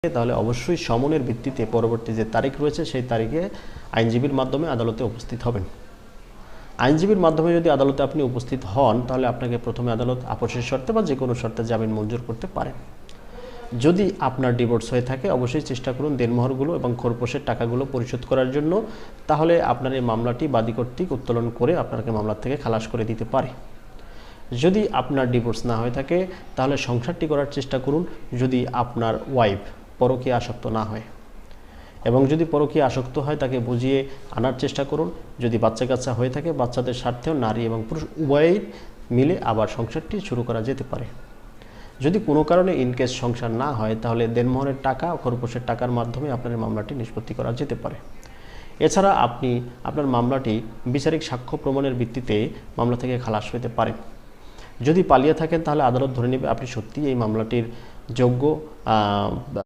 তাহলে অবশ্যই সমনের ভিত্তিতে পরবর্তী যে তারিখ রয়েছে সেই তারিখে আইনজীবীর মাধ্যমে আদালতে উপস্থিত হবেন। আইনজীবীর মাধ্যমে যদি আদালতে আপনি উপস্থিত হন তাহলে আপনাকে প্রথমে আদালত আপোষের শর্তে বা যে কোনো শর্তে জামিন মঞ্জুর করতে পারেন। যদি আপনার ডিভোর্স হয়ে থাকে অবশ্যই চেষ্টা করুন দেনমোহরগুলো এবং খোরপোশের টাকাগুলো পরিশোধ করার জন্য, তাহলে আপনার এই মামলাটি বাদী কর্তৃক উত্তোলন করে আপনাকে মামলা থেকে খালাস করে দিতে পারে। যদি আপনার ডিভোর্স না হয়ে থাকে তাহলে সংসারটি করার চেষ্টা করুন যদি আপনার ওয়াইফ পরকীয়া আসক্ত না হয়, এবং যদি পরকীয়া আসক্ত হয় তাকে বুঝিয়ে আনার চেষ্টা করুন। যদি বাচ্চা কাচ্চা হয়ে থাকে বাচ্চাদের স্বার্থেও নারী এবং পুরুষ উভয়েই মিলে আবার সংসারটি শুরু করা যেতে পারে। যদি কোনো কারণে ইনকেস সংসার না হয় তাহলে দেনমোহরের টাকা ও খরপোশের টাকার মাধ্যমে আপনার মামলাটি নিষ্পত্তি করা যেতে পারে। এছাড়া আপনি আপনার মামলাটি বিচারিক সাক্ষ্য প্রমাণের ভিত্তিতে মামলা থেকে খালাস হতে পারেন। যদি পালিয়ে থাকেন তাহলে আদালত ধরে নেবে আপনি সত্যিই এই মামলাটির যোগ্য